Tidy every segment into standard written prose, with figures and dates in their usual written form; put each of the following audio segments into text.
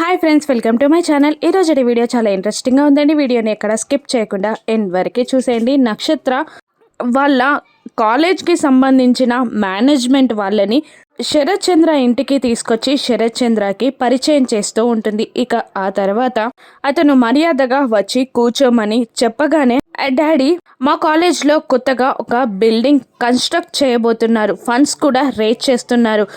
Hi friends, welcome to my channel. ఈరోజు video చాలా ఇంట్రెస్టింగ్గా ఉందండి. వీడియోని ఎక్కడ స్కిప్ చేయకుండా ఎండ్ వరకు చూసేయండి. నక్షత్ర వాళ్ళ కాలేజ్కి సంబంధించిన మేనేజ్మెంట్ వాళ్ళని శరత్ చంద్ర ఇంటికి తీసుకొచ్చి శరత్ చంద్రకి పరిచయం చేస్తూ ఉంటుంది. ఇక ఆ తర్వాత అతను మర్యాదగా వచ్చి కూర్చోమని చెప్పగానే, డాడీ, మా కాలేజ్లో కొత్తగా ఒక బిల్డింగ్ కన్స్ట్రక్ట్ చేయబోతున్నారు, ఫండ్స్ కూడా రేజ్ చేస్తున్నారు,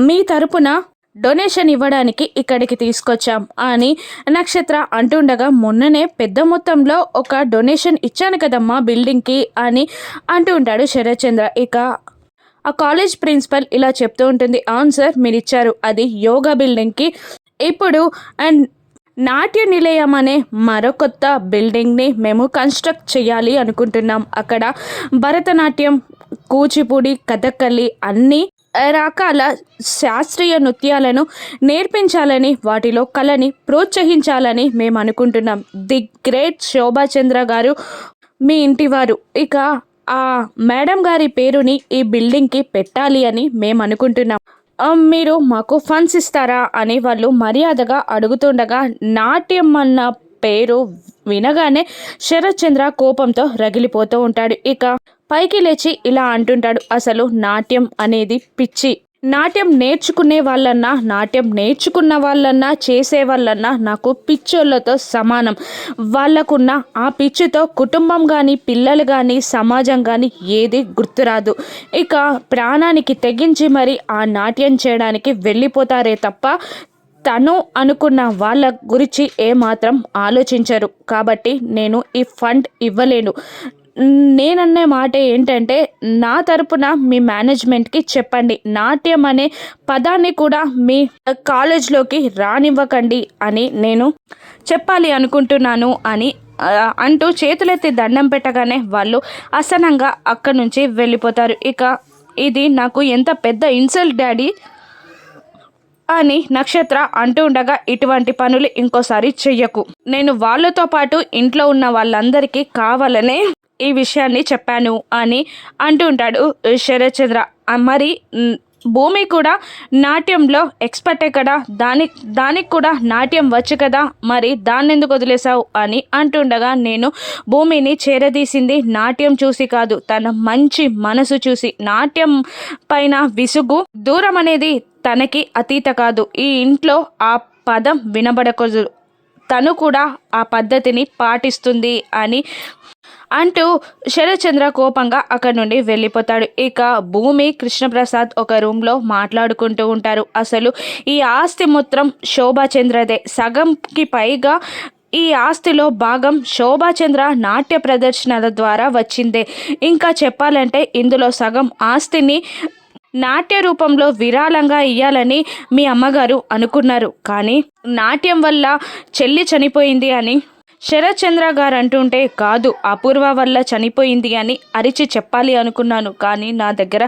మీ తరపున డొనేషన్ ఇవ్వడానికి ఇక్కడికి తీసుకొచ్చాం అని నక్షత్ర అంటుండగా, మొన్ననే పెద్ద మొత్తంలో ఒక డొనేషన్ ఇచ్చాను కదమ్మా బిల్డింగ్కి అని అంటూ ఉంటాడు శరత్ చంద్ర. ఇక ఆ కాలేజ్ ప్రిన్సిపల్ ఇలా చెప్తూ ఉంటుంది, అవును సార్, మీరు ఇచ్చారు, అది యోగా బిల్డింగ్కి. ఇప్పుడు అండ్ నాట్య నిలయం అనే మరో కొత్త బిల్డింగ్ని మేము కన్స్ట్రక్ట్ చేయాలి అనుకుంటున్నాం. అక్కడ భరతనాట్యం, కూచిపూడి, కథకళి అన్నీ రకాల శాస్త్రీయ నృత్యాలను నేర్పించాలని, వాటిలో కళని ప్రోత్సహించాలని మేము అనుకుంటున్నాం. ది గ్రేట్ శోభాచంద్ర గారు మీ ఇంటివారు, ఇక ఆ మేడం గారి పేరుని ఈ బిల్డింగ్కి పెట్టాలి అని మేము అనుకుంటున్నాం, మీరు మాకు ఫండ్స్ ఇస్తారా అని వాళ్ళు మర్యాదగా అడుగుతుండగా, నాట్యం అన్న పేరు వినగానే శరత్ చంద్ర కోపంతో రగిలిపోతూ ఉంటాడు. ఇక పైకి లేచి ఇలా అంటుంటాడు, అసలు నాట్యం అనేది పిచ్చి. నాట్యం నేర్చుకునే వాళ్ళన్నా, నాట్యం నేర్చుకున్న వాళ్ళన్నా, చేసే వాళ్ళన్నా నాకు పిచ్చోళ్ళతో సమానం. వాళ్ళకున్న ఆ పిచ్చితో కుటుంబం కానీ, పిల్లలు కానీ, సమాజం కానీ ఏది గుర్తురాదు. ఇక ప్రాణానికి తెగించి మరి ఆ నాట్యం చేయడానికి వెళ్ళిపోతారే తప్ప తను అనుకున్న వాళ్ళ గురించి ఏమాత్రం ఆలోచించరు. కాబట్టి నేను ఈ ఫండ్ ఇవ్వలేను. నేనన్నే మాట ఏంటంటే, నా తరపున మీ మేనేజ్మెంట్కి చెప్పండి, నాట్యం అనే పదాన్ని కూడా మీ కాలేజ్లోకి రానివ్వకండి అని నేను చెప్పాలి అనుకుంటున్నాను అని అంటూ చేతులెత్తి దండం పెట్టగానే వాళ్ళు అసహనంగా అక్కడి నుంచి వెళ్ళిపోతారు. ఇక ఇది నాకు ఎంత పెద్ద ఇన్సల్ట్ డాడీ అని నక్షత్ర అంటూ ఉండగా, ఇటువంటి పనులు ఇంకోసారి చెయ్యకు. నేను వాళ్ళతో పాటు ఇంట్లో ఉన్న వాళ్ళందరికీ కావాలనే ఈ విషయాన్ని చెప్పాను అని అంటూ ఉంటాడు శరత్ చంద్ర. మరి భూమి కూడా నాట్యంలో ఎక్స్పర్టే కదా, దానికి కూడా నాట్యం వచ్చు కదా, మరి దాన్ని ఎందుకు వదిలేసావు అని అంటుండగా, నేను భూమిని చేరదీసింది నాట్యం చూసి కాదు, తన మంచి మనసు చూసి. నాట్యం పైన విసుగు, దూరం అనేది తనకి అతీత కాదు. ఈ ఇంట్లో ఆ పదం వినబడకూడదు, తను కూడా ఆ పద్ధతిని పాటిస్తుంది అని అంటూ శరత్ చంద్ర కోపంగా అక్కడి నుండి వెళ్ళిపోతాడు. ఇక భూమి, కృష్ణప్రసాద్ ఒక రూమ్లో మాట్లాడుకుంటూ ఉంటారు. అసలు ఈ ఆస్తి మొత్తం శోభాచంద్రదే, సగంకి పైగా ఈ ఆస్తిలో భాగం శోభాచంద్ర నాట్య ప్రదర్శనల ద్వారా వచ్చిందే. ఇంకా చెప్పాలంటే ఇందులో సగం ఆస్తిని నాట్య రూపంలో విరాళంగా ఇయ్యాలని మీ అమ్మగారు అనుకున్నారు, కానీ నాట్యం వల్ల చెల్లి చనిపోయింది అని శరత్ చంద్ర గారు అంటుంటే, కాదు, అపూర్వ వల్ల చనిపోయింది అని అరిచి చెప్పాలి అనుకున్నాను, కానీ నా దగ్గర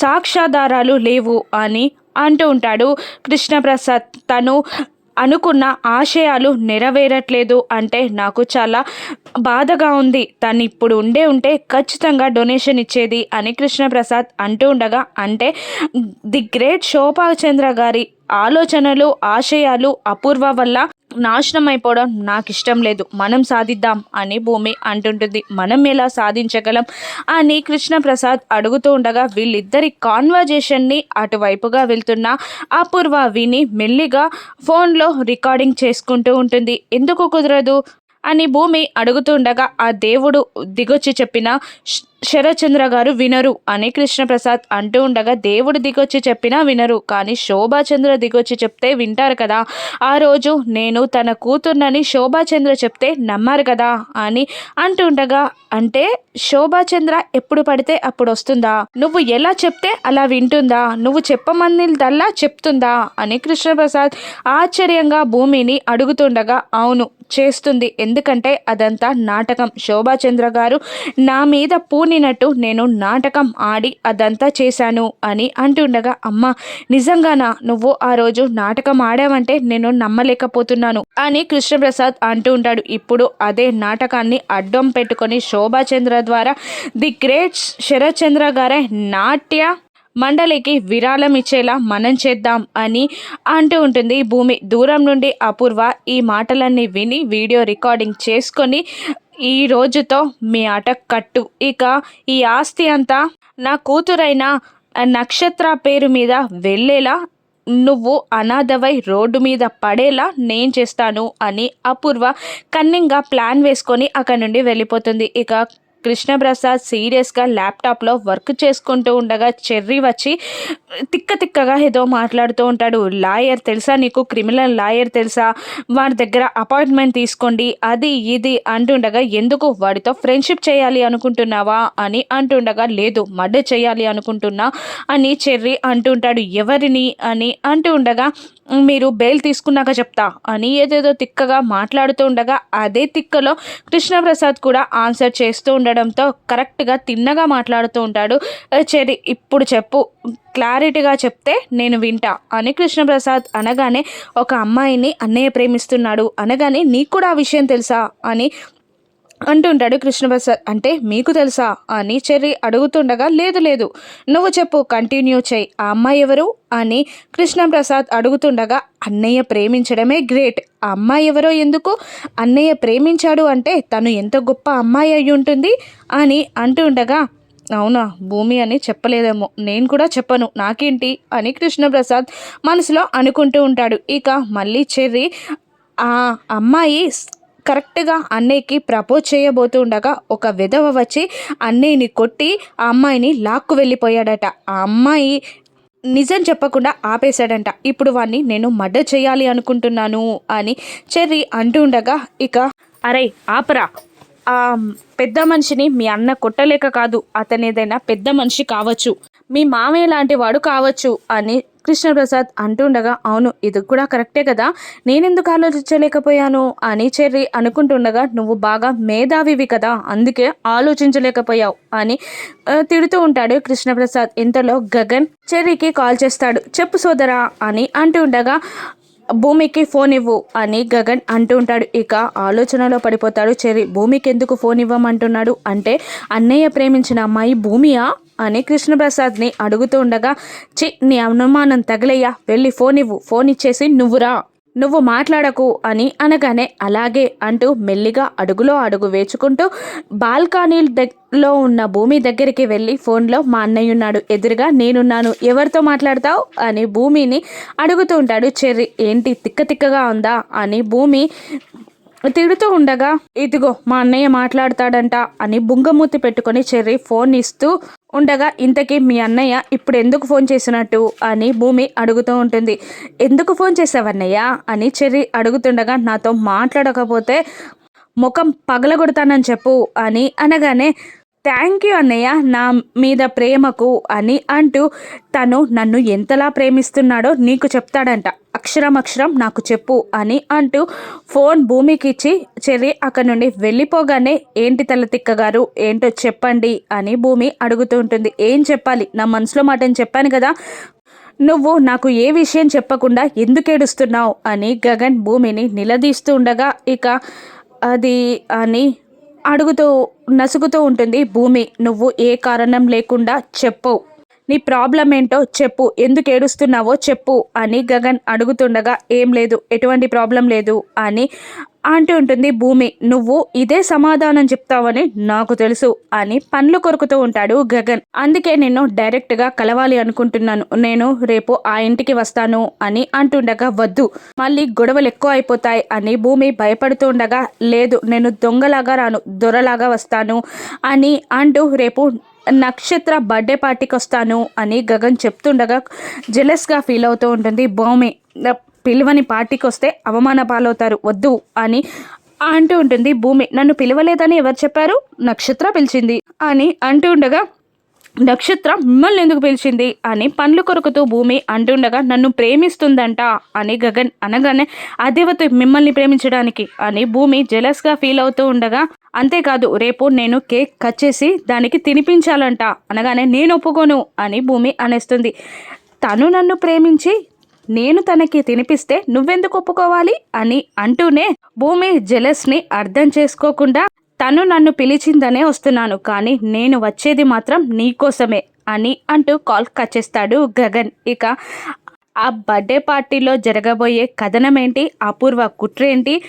సాక్ష్యాధారాలు లేవు అని అంటూ ఉంటాడు కృష్ణప్రసాద్. తను అనుకున్న ఆశయాలు నెరవేరట్లేదు అంటే నాకు చాలా బాధగా ఉంది, తను ఇప్పుడు ఉంటే ఖచ్చితంగా డొనేషన్ ఇచ్చేది అని కృష్ణప్రసాద్ అంటూ ఉండగా, అంటే ది గ్రేట్ శోభాచంద్ర గారి ఆలోచనలు, ఆశయాలు అపూర్వ వల్ల నాశనం అయిపోవడం నాకు ఇష్టం లేదు, మనం సాధిద్దాం అని భూమి అంటుంటుంది. మనం ఎలా సాధించగలం అని కృష్ణప్రసాద్ అడుగుతూ ఉండగా, వీళ్ళిద్దరి కాన్వర్జేషన్ని అటువైపుగా వెళ్తున్న అపూర్వ విని మెల్లిగా ఫోన్లో రికార్డింగ్ చేసుకుంటూ ఉంటుంది. ఎందుకు కుదరదు అని భూమి అడుగుతుండగా, ఆ దేవుడు దిగొచ్చి చెప్పిన శరత్ చంద్ర గారు వినరు అని కృష్ణప్రసాద్ అంటూ ఉండగా, దేవుడు దిగొచ్చి చెప్పినా వినరు, కానీ శోభాచంద్ర దిగొచ్చి చెప్తే వింటారు కదా, ఆ రోజు నేను తన కూతుర్నని శోభాచంద్ర చెప్తే నమ్మారు కదా అని అంటుండగా, అంటే శోభాచంద్ర ఎప్పుడు పడితే అప్పుడు వస్తుందా, నువ్వు ఎలా చెప్తే అలా వింటుందా, నువ్వు చెప్పమన్నదల్లా చెప్తుందా అని కృష్ణప్రసాద్ ఆశ్చర్యంగా భూమిని అడుగుతుండగా, అవును చేస్తుంది, ఎందుకంటే అదంతా నాటకం, శోభాచంద్ర గారు నా మీద పూనినట్టు నేను నాటకం ఆడి అదంతా చేశాను అని అంటుండగా, అమ్మ నిజంగానా, నువ్వు ఆ రోజు నాటకం ఆడావంటే నేను నమ్మలేకపోతున్నాను అని కృష్ణప్రసాద్ అంటూ ఉంటాడు. ఇప్పుడు అదే నాటకాన్ని అడ్డం పెట్టుకొని శోభాచంద్ర ద్వారా ది గ్రేట్ శరత్ చంద్ర గారే నాట్య మండలికి విరాళం ఇచ్చేలా మనం చేద్దాం అని అంటూ ఉంటుంది భూమి. దూరం నుండి అపూర్వ ఈ మాటలన్నీ విని వీడియో రికార్డింగ్ చేసుకొని ఈ రోజుతో మీ ఆట కట్టు, ఇక ఈ ఆస్తి అంతా నా కూతురైన నక్షత్ర పేరు మీద వెళ్ళేలా, నువ్వు అనాథవై రోడ్డు మీద పడేలా నేను చేస్తాను అని అపూర్వ కన్నింగ్గా ప్లాన్ వేసుకొని అక్కడి నుండి వెళ్ళిపోతుంది. ఇక కృష్ణప్రసాద్ సీరియస్గా ల్యాప్టాప్లో వర్క్ చేసుకుంటూ ఉండగా చెర్రీ వచ్చి తిక్కగా ఏదో మాట్లాడుతూ ఉంటాడు. లాయర్ తెలుసా నీకు, క్రిమినల్ లాయర్ తెలుసా, వాడి దగ్గర అపాయింట్మెంట్ తీసుకోండి అది ఇది అంటుండగా, ఎందుకు వాడితో ఫ్రెండ్షిప్ చేయాలి అనుకుంటున్నావా అని అంటుండగా, లేదు మర్డర్ చేయాలి అనుకుంటున్నా అని చెర్రీ అంటుంటాడు. ఎవరిని అని అంటూ ఉండగా, మీరు బెయిల్ తీసుకున్నాక చెప్తా అని ఏదేదో తిక్కగా మాట్లాడుతూ ఉండగా, అదే తిక్కలో కృష్ణప్రసాద్ కూడా ఆన్సర్ చేస్తూ ఉండడంతో కరెక్ట్గా తిన్నగా మాట్లాడుతూ ఉంటాడు. చెర్రీ ఇప్పుడు చెప్పు, క్లారిటీగా చెప్తే నేను వింటా అని కృష్ణప్రసాద్ అనగానే, ఒక అమ్మాయిని అన్నయ్య ప్రేమిస్తున్నాడు అనగానే నీకు కూడా ఆ విషయం తెలుసా అని అంటుంటాడు కృష్ణప్రసాద్. అంటే మీకు తెలుసా అని చెర్రీ అడుగుతుండగా, లేదు నువ్వు చెప్పు, కంటిన్యూ చేయి, ఆ అమ్మాయి ఎవరు అని కృష్ణప్రసాద్ అడుగుతుండగా, అన్నయ్య ప్రేమించడమే గ్రేట్, ఆ అమ్మాయి ఎవరో ఎందుకు, అన్నయ్య ప్రేమించాడు అంటే తను ఎంత గొప్ప అమ్మాయి అయి ఉంటుంది అని అంటుండగా, అవునా భూమి అని చెప్పలేదేమో, నేను కూడా చెప్పను నాకేంటి అని కృష్ణప్రసాద్ మనసులో అనుకుంటూ ఉంటాడు. ఇక మళ్ళీ చెర్రీ ఆ అమ్మాయి కరెక్ట్గా అన్నయ్యకి ప్రపోజ్ చేయబోతుండగా ఒక విధవ వచ్చి అన్నయ్యని కొట్టి ఆ అమ్మాయిని లాక్కు వెళ్ళిపోయాడట. ఆ అమ్మాయి నిజం చెప్పకుండా ఆపేశాడంట. ఇప్పుడు వాడిని నేను మర్డర్ చేయాలి అనుకుంటున్నాను అని చెర్రీ అంటూ ఉండగా, ఇక అరే ఆపరా, ఆ పెద్ద మనిషిని మీ అన్న కొట్టలేక కాదు, అతను ఏదైనా పెద్ద మనిషి కావచ్చు, మీ మామయ్య లాంటి వాడు కావచ్చు అని కృష్ణప్రసాద్ అంటుండగా, అవును ఇది కూడా కరెక్టే కదా, నేనెందుకు ఆలోచించలేకపోయాను అని చెర్రీ అనుకుంటుండగా, నువ్వు బాగా మేధావివి కదా అందుకే ఆలోచించలేకపోయావు అని తిడుతూ ఉంటాడు కృష్ణప్రసాద్. ఇంతలో గగన్ చెర్రీకి కాల్ చేస్తాడు. చెప్పు సోదరా అని అంటూ ఉండగా, భూమికి ఫోన్ ఇవ్వు అని గగన్ అంటూ ఉంటాడు. ఇక ఆలోచనలో పడిపోతాడు చెర్రీ. భూమికి ఎందుకు ఫోన్ ఇవ్వమంటున్నాడు అంటే, అన్నయ్య ప్రేమించిన అమ్మాయి భూమియా అని కృష్ణప్రసాద్ని అడుగుతూ ఉండగా, నీ అనుమానం తగిలయ్యా, వెళ్ళి ఫోన్ ఇవ్వు, ఫోన్ ఇచ్చేసి నువ్వు మాట్లాడకు అని అనగానే, అలాగే అంటూ మెల్లిగా అడుగులో అడుగు వేచుకుంటూ బాల్కనీలో ఉన్న భూమి దగ్గరికి వెళ్ళి, ఫోన్లో మా అన్నయ్య ఉన్నాడు, ఎదురుగా నేనున్నాను, ఎవరితో మాట్లాడతావు అని భూమిని అడుగుతూ ఉంటాడు చెర్రీ. ఏంటి తిక్కగా ఉందా అని భూమి తిడుతూ ఉండగా, ఇదిగో మా అన్నయ్య మాట్లాడతాడంట అని బుంగమూతి పెట్టుకొని చెర్రీ ఫోన్ ఇస్తూ ఉండగా, ఇంతకీ మీ అన్నయ్య ఇప్పుడు ఎందుకు ఫోన్ చేసినట్టు అని భూమి అడుగుతూ ఉంటుంది. ఎందుకు ఫోన్ చేసావన్నయ్య అని చెర్రీ అడుగుతుండగా, నాతో మాట్లాడకపోతే ముఖం పగలగొడతానని చెప్పు అని అనగానే, థ్యాంక్ యూ అన్నయ్య నా మీద ప్రేమకు అని అంటూ, తను నన్ను ఎంతలా ప్రేమిస్తున్నాడో నీకు చెప్తాడంట, అక్షరం నాకు చెప్పు అని అంటూ ఫోన్ భూమికి ఇచ్చి చెర్రీ అక్కడి నుండి వెళ్ళిపోగానే, ఏంటి తల తిక్కగారు ఏంటో చెప్పండి అని భూమి అడుగుతూ ఉంటుంది. ఏం చెప్పాలి, నా మనసులో మాటని చెప్పాను కదా, నువ్వు నాకు ఏ విషయం చెప్పకుండా ఎందుకు ఏడుస్తున్నావు అని గగన్ భూమిని నిలదీస్తూ ఉండగా, ఇక అది అని నసుగుతూ ఉంటుంది భూమి. నువ్వు ఏ కారణం లేకుండా చెప్పు, నీ ప్రాబ్లం ఏంటో చెప్పు, ఎందుకు ఏడుస్తున్నావో చెప్పు అని గగన్ అడుగుతుండగా, ఏం లేదు, ఎటువంటి ప్రాబ్లం లేదు అని అంటూ ఉంటుంది భూమి. నువ్వు ఇదే సమాధానం చెప్తావని నాకు తెలుసు అని పండ్లు కొరుకుతూ ఉంటాడు గగన్. అందుకే నిన్ను డైరెక్ట్గా కలవాలి అనుకుంటున్నాను, నేను రేపు ఆ ఇంటికి వస్తాను అని అంటుండగా, వద్దు మళ్ళీ గొడవలు ఎక్కువ అయిపోతాయి అని భూమి భయపడుతూ ఉండగా, లేదు నేను దొంగలాగా రాను, దొరలాగా వస్తాను అని అంటూ రేపు నక్షత్ర బర్త్డే పార్టీకి వస్తాను అని గగన్ చెప్తుండగా జెలస్గా ఫీల్ అవుతూ ఉంటుంది భూమి. పిలువని పార్టీకి వస్తే అవమాన పాలవుతారు, వద్దు అని అంటూ ఉంటుంది భూమి. నన్ను పిలవలేదని ఎవరు చెప్పారు, నక్షత్ర పిలిచింది అని అంటూ ఉండగా, నక్షత్ర మిమ్మల్ని ఎందుకు పిలిచింది అని పండ్లు కొరుకుతూ భూమి అంటుండగా, నన్ను ప్రేమిస్తుందంట అని గగన్ అనగానే, అదేవత మిమ్మల్ని ప్రేమించడానికి అని భూమి జెలస్గా ఫీల్ అవుతూ ఉండగా, అంతేకాదు రేపు నేను కేక్ కట్ చేసి దానికి తినిపించాలంట అనగానే, నేను ఒప్పుకోను అని భూమి అనేస్తుంది. తను నన్ను ప్రేమించి నేను తనకి తినిపిస్తే నువ్వెందుకు ఒప్పుకోవాలి అని అంటూనే, భూమి జెలస్ని అర్థం చేసుకోకుండా, తను నన్ను పిలిచిందనే వస్తున్నాను, కానీ నేను వచ్చేది మాత్రం నీకోసమే అని అంటూ కాల్ కట్ చేస్తాడు గగన్. ఇక ఆ బర్త్డే పార్టీలో జరగబోయే కథనం ఏంటి, అపూర్వ కుట్ర ఏంటి,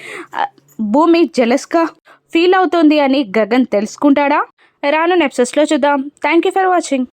భూమి జెలస్గా ఫీల్ అవుతుంది అని గగన్ తెలుసుకుంటాడా? రానున్న ఎపిసోడ్స్లో చూద్దాం. Thank you for watching.